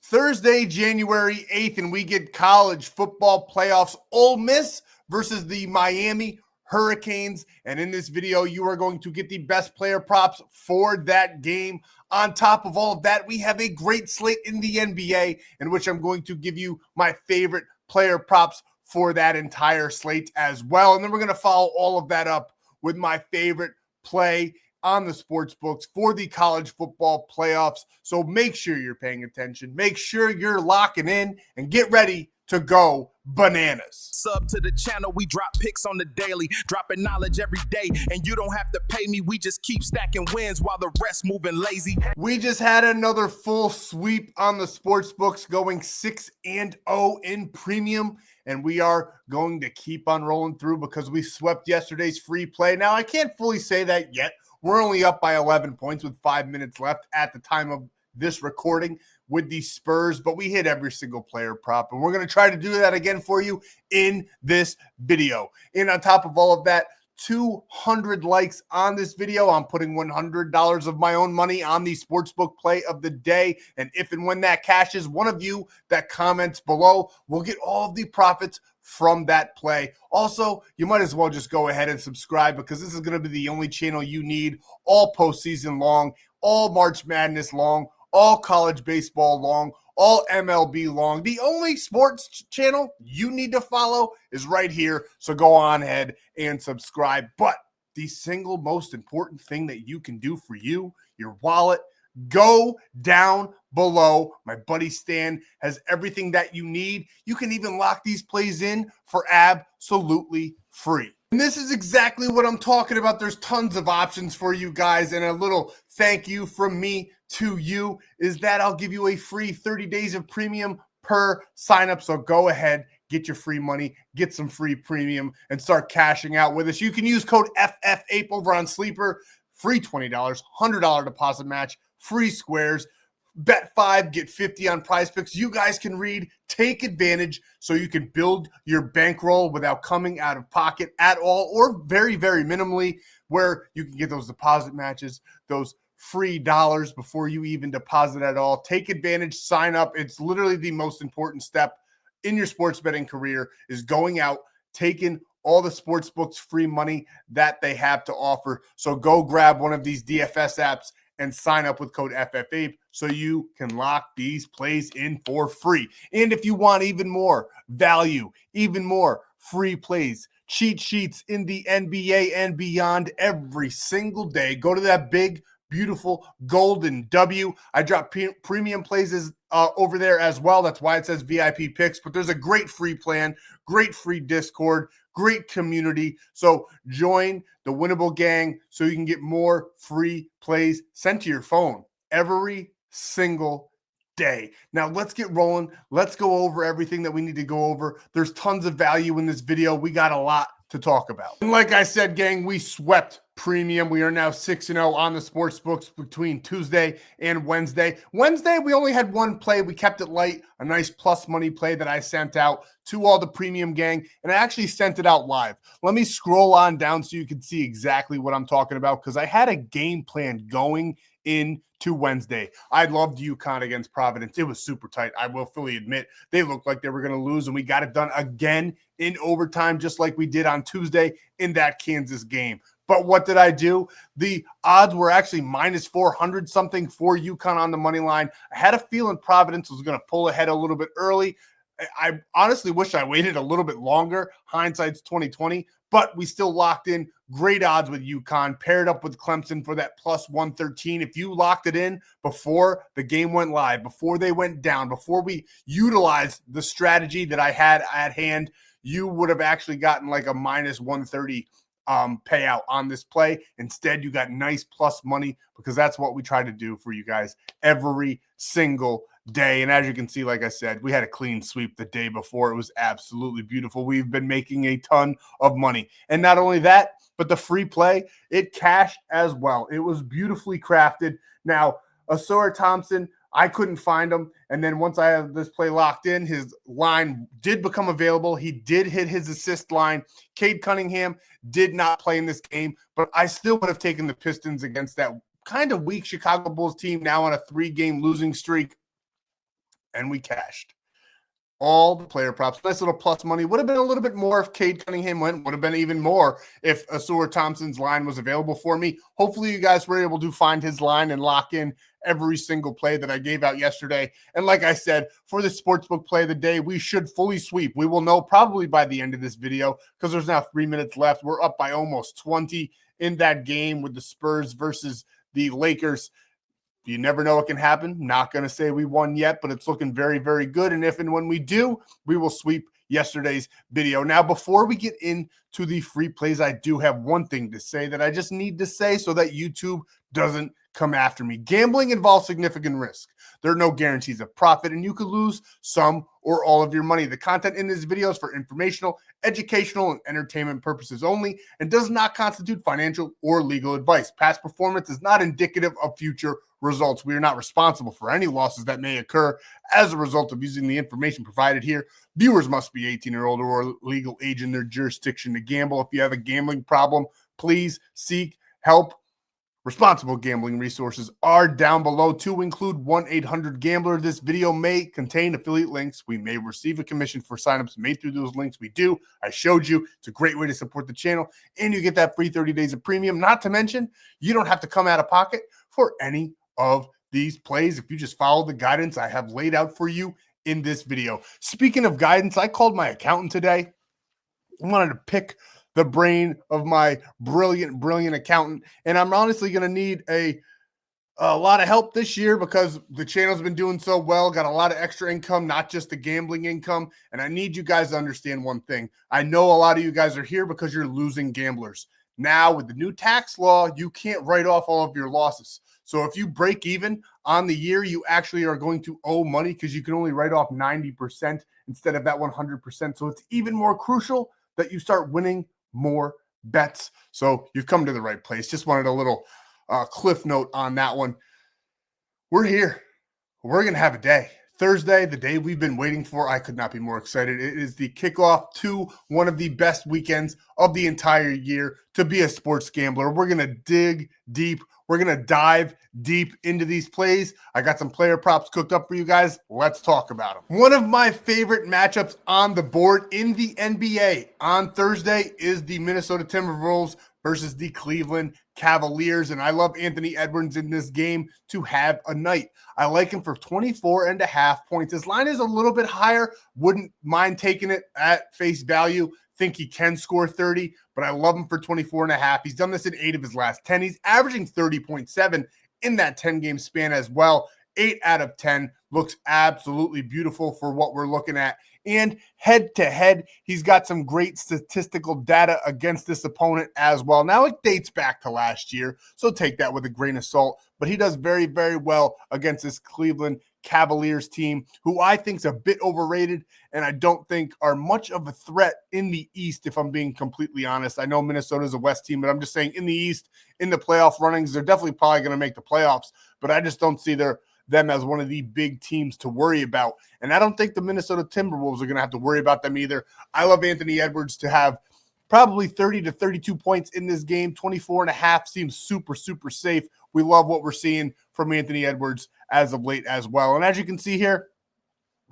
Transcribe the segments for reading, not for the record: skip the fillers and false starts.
Thursday, January 8th, and we get college football playoffs. Ole Miss versus the Miami Hurricanes. And in this video, you are going to get the best player props for that game. On top of all of that, we have a great slate in the NBA in which I'm going to give you my favorite player props for that entire slate as well. And then we're going to follow all of that up with my favorite play on the sports books for the college football playoffs. So make sure you're paying attention. Make sure you're locking in and get ready to go bananas. Sub to the channel, we drop picks on the daily, dropping knowledge every day, and you don't have to pay me. We just keep stacking wins while the rest moving lazy. We just had another full sweep on the sports books, going 6-0 in premium, and we are going to keep on rolling through because we swept yesterday's free play. Now, I can't fully say that yet. We're only up by 11 points with 5 minutes left at the time of this recording with the Spurs, but we hit every single player prop, and we're going to try to do that again for you in this video. And on top of all of that, 200 likes on this video. I'm putting $100 of my own money on the sportsbook play of the day, and if and when that cashes, one of you that comments below will get all of the profits from that play. Also, you might as well just go ahead and subscribe because this is going to be the only channel you need all postseason long, all March Madness long, all college baseball long, all MLB long. The only sports channel you need to follow is right here. So go on ahead and subscribe. But the single most important thing that you can do for you, your wallet, go down below. My buddy Stan has everything that you need. You can even lock these plays in for absolutely free. And this is exactly what I'm talking about. There's tons of options for you guys, and a little thank you from me to you is that I'll give you a free 30 days of premium per sign up. So go ahead, get your free money, get some free premium, and start cashing out with us. You can use code FFAPE over on Sleeper, free $20, $100 deposit match, free squares. Bet 5, get 50 on Prizepicks. You guys can read, take advantage so you can build your bankroll without coming out of pocket at all, or very, very minimally, where you can get those deposit matches, those free dollars before you even deposit at all. Take advantage, sign up. It's literally the most important step in your sports betting career, is going out, taking all the sports books free money that they have to offer. So go grab one of these DFS apps and sign up with code FFAPE so you can lock these plays in for free. And if you want even more value, even more free plays, cheat sheets in the NBA and beyond every single day, go to that big, beautiful golden W. I drop premium plays over there as well. That's why it says VIP picks, but there's a great free plan, great free Discord, great community. So join the Winnable Gang so you can get more free plays sent to your phone every single day. Now let's get rolling. Let's go over everything that we need to go over. There's tons of value in this video. We got a lot to talk about. And like I said, gang, we swept premium. We are now 6-0 on the sports books between Tuesday and Wednesday. Wednesday, we only had one play. We kept it light, a nice plus money play that I sent out to all the premium gang, and I actually sent it out live. Let me scroll on down so you can see exactly what I'm talking about, because I had a game plan going into Wednesday. I loved UConn against Providence. It was super tight. I will fully admit they looked like they were going to lose, and we got it done again in overtime, just like we did on Tuesday in that Kansas game. But what did I do? The odds were actually minus 400 something for UConn on the money line. I had a feeling Providence was going to pull ahead a little bit early. I honestly wish I waited a little bit longer. Hindsight's 2020, but we still locked in great odds with UConn, paired up with Clemson for that plus 113. If you locked it in before the game went live, before they went down, before we utilized the strategy that I had at hand, you would have actually gotten like a minus 130 payout on this play. Instead, you got nice plus money, because that's what we try to do for you guys every single day. And as you can see, like I said, we had a clean sweep the day before. It was absolutely beautiful. We've been making a ton of money. And not only that, but the free play, it cashed as well. It was beautifully crafted. Now, Asura Thompson, I couldn't find him. And then once I have this play locked in, his line did become available. He did hit his assist line. Cade Cunningham did not play in this game, but I still would have taken the Pistons against that kind of weak Chicago Bulls team now on a 3-game losing streak. and we cashed all the player props. Nice little plus money. Would have been a little bit more if Cade Cunningham went. Would have been even more if Asur Thompson's line was available for me. Hopefully you guys were able to find his line and lock in every single play that I gave out yesterday. And like I said, for the sportsbook play of the day, we should fully sweep. We will know probably by the end of this video because there's now 3 minutes left. We're up by almost 20 in that game with the Spurs versus the Lakers. You never know what can happen. Not going to say we won yet, but it's looking very, very good. And if and when we do, we will sweep yesterday's video. Now, before we get into the free plays, I do have one thing to say that I just need to say so that YouTube doesn't come after me. Gambling involves significant risk. There are no guarantees of profit, and you could lose some or all of your money. The content in this video is for informational, educational, and entertainment purposes only and does not constitute financial or legal advice. Past performance is not indicative of future results. We are not responsible for any losses that may occur as a result of using the information provided here. Viewers must be 18 or older or legal age in their jurisdiction to gamble. If you have a gambling problem, please seek help. Responsible gambling resources are down below, to include 1-800-GAMBLER. This video may contain affiliate links. We may receive a commission for signups made through those links. We do. I showed you. It's a great way to support the channel, and you get that free 30 days of premium. Not to mention, you don't have to come out of pocket for any of these plays if you just follow the guidance I have laid out for you in this video. Speaking of guidance, I called my accountant today. I wanted to pick the brain of my brilliant accountant. And I'm honestly going to need a lot of help this year because the channel's been doing so well, got a lot of extra income, not just the gambling income. And I need you guys to understand one thing. I know a lot of you guys are here because you're losing gamblers. Now, with the new tax law, you can't write off all of your losses. So if you break even on the year, you actually are going to owe money because you can only write off 90% instead of that 100%. So it's even more crucial that you start winning more bets. So you've come to the right place. Just wanted a little cliff note on that one. We're here. We're going to have a day. Thursday, the day we've been waiting for. I could not be more excited. It is the kickoff to one of the best weekends of the entire year to be a sports gambler. We're going to dig deep. We're going to dive deep into these plays. I got some player props cooked up for you guys. Let's talk about them. One of my favorite matchups on the board in the NBA on Thursday is the Minnesota Timberwolves versus the Cleveland Cavaliers. And I love Anthony Edwards in this game to have a night. I like him for 24.5 points. His line is a little bit higher. Wouldn't mind taking it at face value. Think he can score 30, but I love him for 24.5. He's done this in 8 of his last 10. He's averaging 30.7 in that 10-game span as well. 8 out of 10 looks absolutely beautiful for what we're looking at. And head-to-head, he's got some great statistical data against this opponent as well. Now, it dates back to last year, so take that with a grain of salt. But he does very, very well against this Cleveland Cavaliers team, who I think is a bit overrated, and I don't think are much of a threat in the East, if I'm being completely honest. I know Minnesota's a West team, but I'm just saying in the East, in the playoff runnings, they're definitely probably going to make the playoffs, but I just don't see them as one of the big teams to worry about. And I don't think the Minnesota Timberwolves are going to have to worry about them either. I love Anthony Edwards to have probably 30 to 32 points in this game. 24.5 seems super, super safe. We love what we're seeing from Anthony Edwards as of late as well. And as you can see here,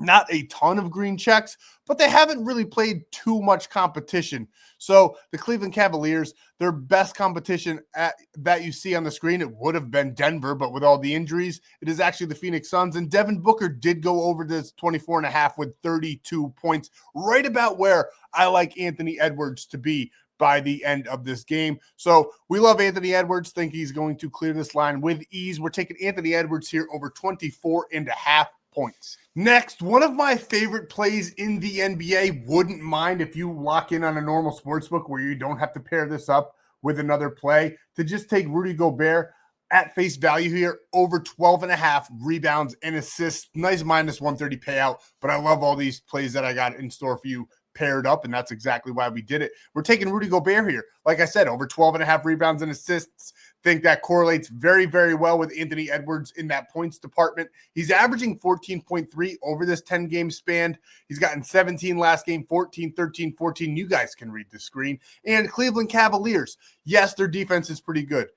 not a ton of green checks, but they haven't really played too much competition. So the Cleveland Cavaliers, their best competition that you see on the screen, it would have been Denver, but with all the injuries, it is actually the Phoenix Suns. And Devin Booker did go over this 24.5 with 32 points, right about where I like Anthony Edwards to be by the end of this game. So we love Anthony Edwards, think he's going to clear this line with ease. We're taking Anthony Edwards here over 24.5 points. Next, one of my favorite plays in the NBA. Wouldn't mind if you lock in on a normal sportsbook where you don't have to pair this up with another play, to just take Rudy Gobert at face value here over 12.5 rebounds and assists. Nice minus 130 payout, but I love all these plays that I got in store for you paired up, and that's exactly why we did it. We're taking Rudy Gobert here. Like I said, over 12.5 rebounds and assists. Think that correlates very, very well with Anthony Edwards in that points department. He's averaging 14.3 over this 10-game span. He's gotten 17 last game, 14, 13, 14. You guys can read the screen. And Cleveland Cavaliers, yes, their defense is pretty good.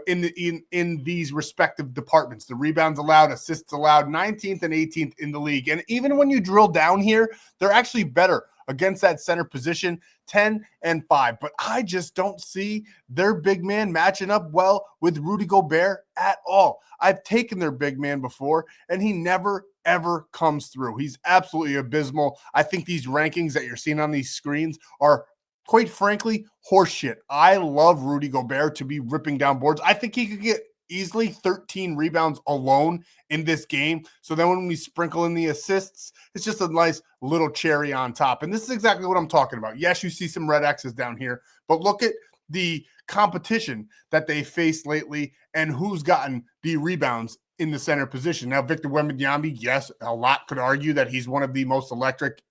in these respective departments. The rebounds allowed, assists allowed, 19th and 18th in the league. And even when you drill down here, they're actually better against that center position, 10 and 5. But I just don't see their big man matching up well with Rudy Gobert at all. I've taken their big man before, and he never, ever comes through. He's absolutely abysmal. I think these rankings that you're seeing on these screens are, quite frankly, horseshit. I love Rudy Gobert to be ripping down boards. I think he could get easily 13 rebounds alone in this game. So then when we sprinkle in the assists, it's just a nice little cherry on top. And this is exactly what I'm talking about. Yes, you see some red X's down here, but look at the competition that they faced lately and who's gotten the rebounds in the center position. Now, Victor Wembanyama, yes, a lot could argue that he's one of the most electric,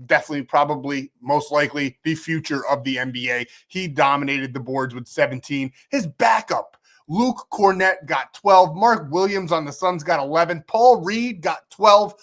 definitely, probably, most likely the future of the NBA. He dominated the boards with 17. His backup, Luke Cornett, got 12. Mark Williams on the Suns got 11. Paul Reed got 12.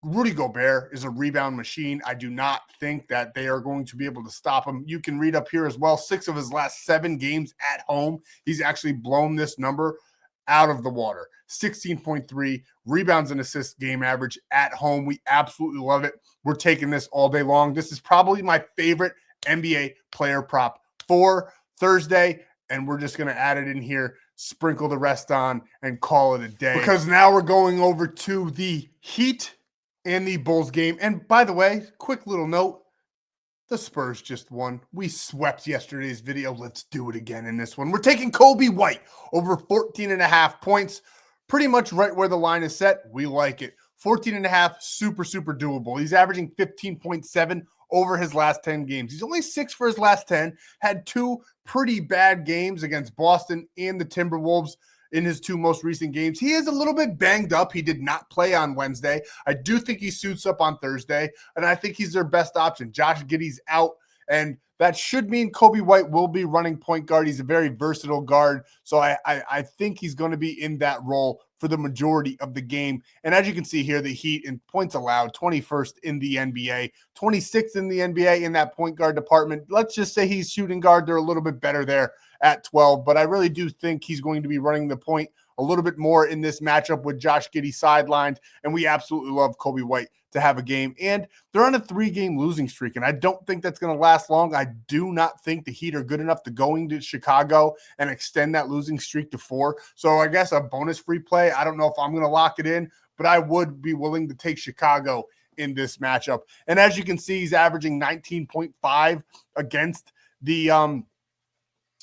Rudy Gobert is a rebound machine. I do not think that they are going to be able to stop him. You can read up here as well, 6 of his last 7 games at home, he's actually blown this number out of the water. 16.3 rebounds and assists game average at home. We absolutely love it. We're taking this all day long. This is probably my favorite NBA player prop for Thursday, and we're just going to add it in here, sprinkle the rest on, and call it a day. Because now we're going over to the Heat and the Bulls game. And by the way, quick little note, the Spurs just won. We swept yesterday's video. Let's do it again in this one. We're taking Coby White over 14.5 points. Pretty much right where the line is set. We like it. 14.5, super, super doable. He's averaging 15.7 over his last 10 games. He's only 6 for his last 10. Had 2 pretty bad games against Boston and the Timberwolves in his 2 most recent games. He is a little bit banged up. He did not play on Wednesday. I do think he suits up on Thursday, and I think he's their best option. Josh Giddey's out, and that should mean Coby White will be running point guard. He's a very versatile guard, so I think he's going to be in that role for the majority of the game. And as you can see here, the Heat in points allowed, 21st in the NBA, 26th in the NBA in that point guard department. Let's just say he's shooting guard. They're a little bit better there at 12, but I really do think he's going to be running the point a little bit more in this matchup with Josh Giddey sidelined, and we absolutely love Coby White to have a game. And they're on a 3-game losing streak, and I don't think that's going to last long. I do not think the Heat are good enough to go into Chicago and extend that losing streak to 4. So I guess a bonus free play. I don't know if I'm going to lock it in, but I would be willing to take Chicago in this matchup. And as you can see, he's averaging 19.5 against the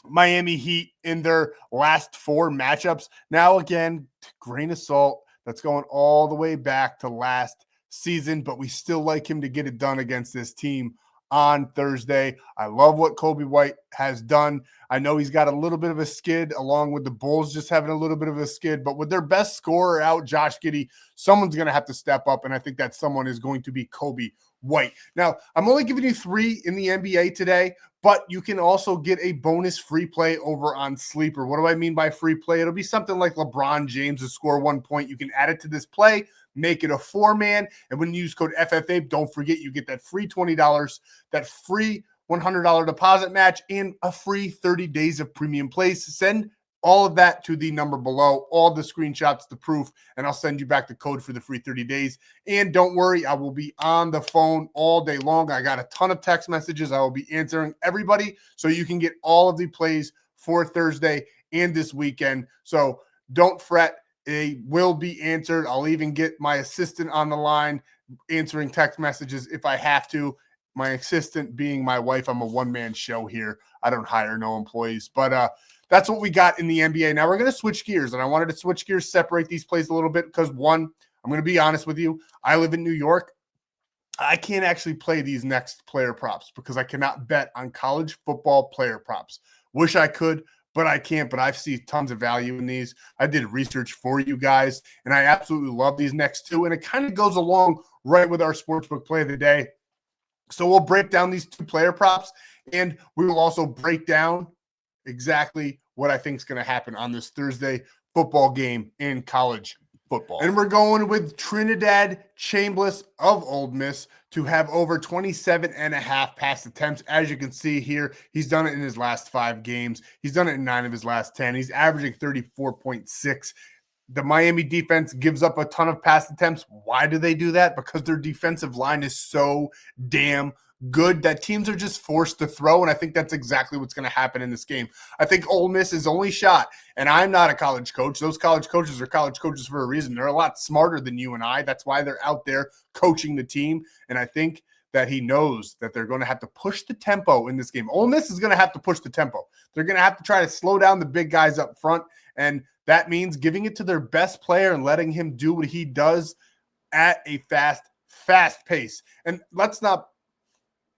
Miami Heat in their last 4 matchups. Now, again, grain of salt, that's going all the way back to last season, but we still like him to get it done against this team on Thursday. I love what Coby White has done. I know he's got a little bit of a skid, along with the Bulls just having a little bit of a skid, but with their best scorer out, Josh Giddey, someone's going to have to step up, and I think that someone is going to be Coby White. Now, I'm only giving you 3 in the NBA today, but you can also get a bonus free play over on Sleeper. What do I mean by free play? It'll be something like LeBron James to score 1 point. You can add it to this play, make it a 4-man, and when you use code FFA, don't forget you get that free $20, that free $100 deposit match, and a free 30 days of premium plays. Send all of that to the number below, all the screenshots, the proof, and I'll send you back the code for the free 30 days. And don't worry, I will be on the phone all day long. I got a ton of text messages. I will be answering everybody so you can get all of the plays for Thursday and this weekend. So don't fret. They will be answered. I'll even get my assistant on the line answering text messages if I have to. My assistant being my wife. I'm a one-man show here. I don't hire no employees. But that's what we got in the NBA. Now we're going to switch gears, and I wanted to switch gears, separate these plays a little bit because, one, I'm going to be honest with you. I live in New York. I can't actually play these next player props because I cannot bet on college football player props. Wish I could, but I can't. But I've seen tons of value in these. I did research for you guys, and I absolutely love these next 2. And it kind of goes along right with our sportsbook play of the day. So we'll break down these 2 player props, and we will also break down exactly what I think is going to happen on this Thursday football game in college football. And we're going with Trinidad Chambliss of Ole Miss to have over 27.5 pass attempts. As you can see here, he's done it in his last 5 games. He's done it in 9 of his last 10. He's averaging 34.6. The Miami defense gives up a ton of pass attempts. Why do they do that? Because their defensive line is so damn good that teams are just forced to throw, and I think that's exactly what's going to happen in this game. I think Ole Miss's only shot, and I'm not a college coach. Those college coaches are college coaches for a reason. They're a lot smarter than you and I. That's why they're out there coaching the team, and I think that he knows that they're going to have to push the tempo in this game. Ole Miss is going to have to push the tempo. They're going to have to try to slow down the big guys up front, and that means giving it to their best player and letting him do what he does at a fast pace. And let's not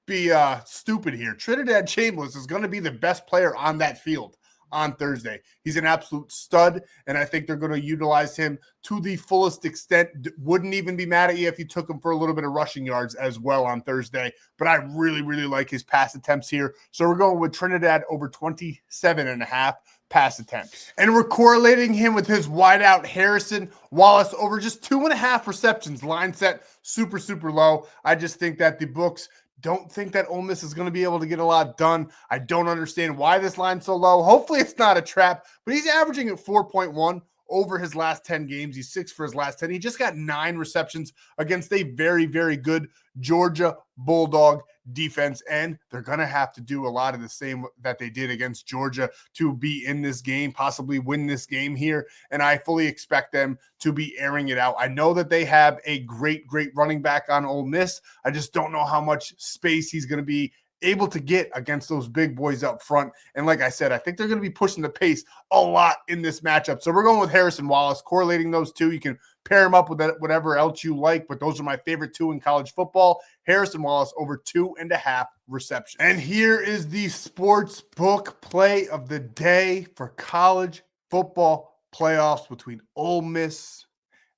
be stupid here. Trinidad Chambliss is going to be the best player on that field on Thursday. He's an absolute stud, and I think they're going to utilize him to the fullest extent. Wouldn't even be mad at you if you took him for a little bit of rushing yards as well on Thursday, but I really, really like his pass attempts here. So we're going with Trinidad over 27.5 pass attempts. And we're correlating him with his wideout Harrison Wallace over just 2.5 receptions. Line set super, super low. I just think that the books don't think that Ole Miss is going to be able to get a lot done. I don't understand why this line's so low. Hopefully it's not a trap, but he's averaging at 4.1 over his last 10 games. He's 6 for his last 10. He just got 9 receptions against a very, very good Georgia Bulldog defense, and they're going to have to do a lot of the same that they did against Georgia to be in this game, possibly win this game here, and I fully expect them to be airing it out. I know that they have a great running back on Ole Miss. I just don't know how much space he's going to be able to get against those big boys up front. And like I said, I think they're going to be pushing the pace a lot in this matchup. So we're going with Harrison Wallace, correlating those two. You can pair them up with whatever else you like, but those are my favorite 2 in college football. Harrison Wallace over 2.5 receptions. And here is the sports book play of the day for college football playoffs between Ole Miss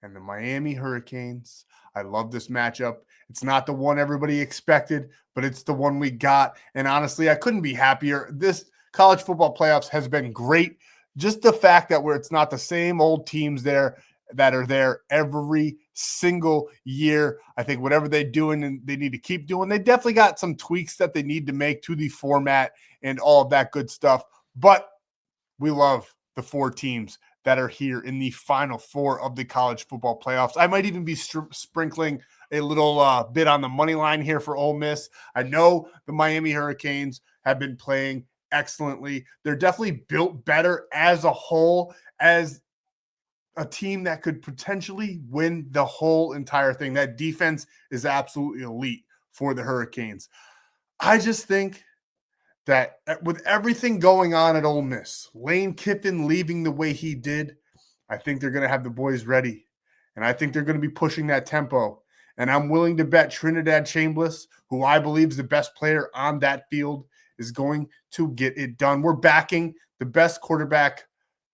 and the Miami Hurricanes. I love this matchup. It's not the one everybody expected, but it's the one we got. And honestly, I couldn't be happier. This college football playoffs has been great. Just the fact that it's not the same old teams there that are there every single year. I think whatever they're doing and they need to keep doing, they definitely got some tweaks that they need to make to the format and all of that good stuff. But we love the 4 teams that are here in the final 4 of the college football playoffs. I might even be sprinkling a little bit on the money line here for Ole Miss. I know the Miami Hurricanes have been playing excellently. They're definitely built better as a whole, as a team that could potentially win the whole entire thing. That defense is absolutely elite for the Hurricanes. I just think that with everything going on at Ole Miss, Lane Kiffin leaving the way he did, I think they're going to have the boys ready. And I think they're going to be pushing that tempo. And I'm willing to bet Trinidad Chambliss, who I believe is the best player on that field, is going to get it done. We're backing the best quarterback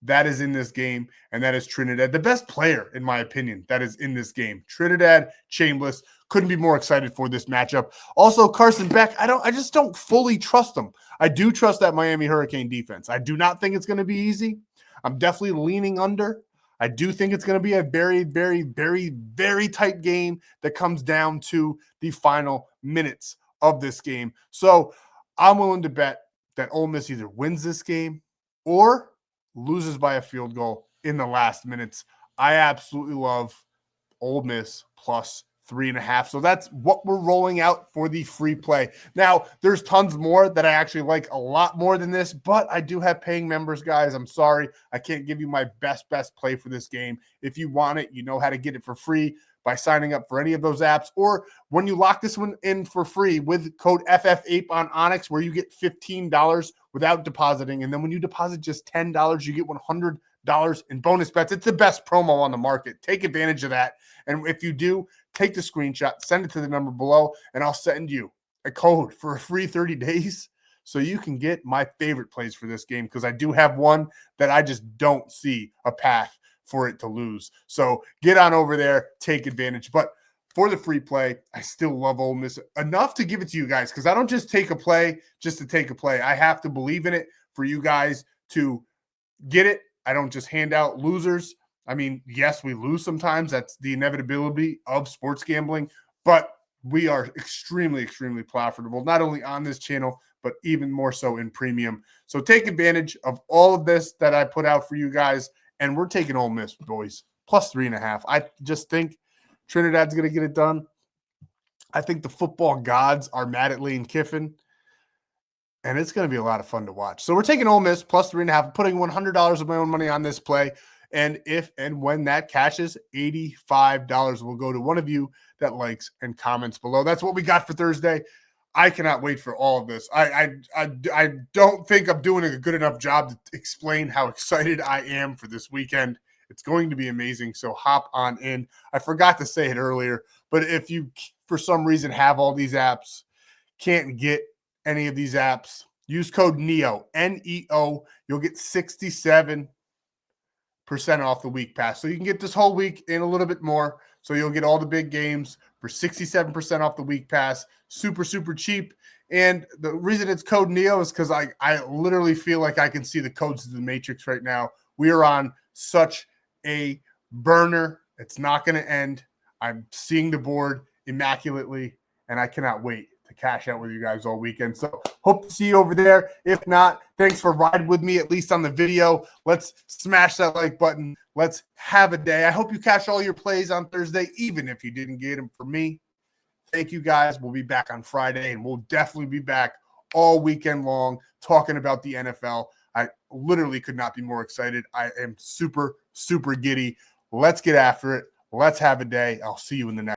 that is in this game, and that is Trinidad. The best player, in my opinion, that is in this game. Trinidad Chambliss. Couldn't be more excited for this matchup. Also, Carson Beck, I just don't fully trust him. I do trust that Miami Hurricane defense. I do not think it's going to be easy. I'm definitely leaning under. I do think it's going to be a very, very, very, very tight game that comes down to the final minutes of this game. So I'm willing to bet that Ole Miss either wins this game or loses by a field goal in the last minutes. I absolutely love Ole Miss plus 3.5. So that's what we're rolling out for the free play. Now, there's tons more that I actually like a lot more than this, but I do have paying members, guys. I'm sorry. I can't give you my best play for this game. If you want it, you know how to get it for free by signing up for any of those apps, or when you lock this one in for free with code FFAPE on Onyx, where you get $15 without depositing. And then when you deposit just $10, you get $100 in bonus bets. It's the best promo on the market. Take advantage of that. And if you do, take the screenshot, send it to the number below, and I'll send you a code for a free 30 days so you can get my favorite plays for this game, because I do have one that I just don't see a path for it to lose. So get on over there, take advantage. But for the free play, I still love Ole Miss enough to give it to you guys, because I don't just take a play just to take a play. I have to believe in it for you guys to get it. I don't just hand out losers. I mean, yes, we lose sometimes. That's the inevitability of sports gambling, but we are extremely, extremely profitable, not only on this channel, but even more so in premium. So take advantage of all of this that I put out for you guys. And we're taking Ole Miss, boys, plus 3.5. I just think Trinidad's going to get it done. I think the football gods are mad at Lane Kiffin, and it's going to be a lot of fun to watch. So we're taking Ole Miss plus 3.5, putting $100 of my own money on this play. And if and when that cashes, $85 will go to one of you that likes and comments below. That's what we got for Thursday. I cannot wait for all of this. I don't think I'm doing a good enough job to explain how excited I am for this weekend. It's going to be amazing. So hop on in. I forgot to say it earlier, but if you, for some reason, have all these apps, can't get any of these apps, use code NEO, N-E-O. You'll get 67% off the week pass. So you can get this whole week and a little bit more. So you'll get all the big games for 67% off the week pass. Super, super cheap. And the reason it's code NEO is because I literally feel like I can see the codes of the Matrix right now. We are on such a burner. It's not going to end. I'm seeing the board immaculately, and I cannot wait to cash out with you guys all weekend. So hope to see you over there. If not, thanks for riding with me, at least on the video. Let's smash that like button. Let's have a day. I hope you cash all your plays on Thursday, even if you didn't get them for me. Thank you, guys. We'll be back on Friday, and we'll definitely be back all weekend long talking about the NFL. I literally could not be more excited. I am super, super giddy. Let's get after it. Let's have a day. I'll see you in the next.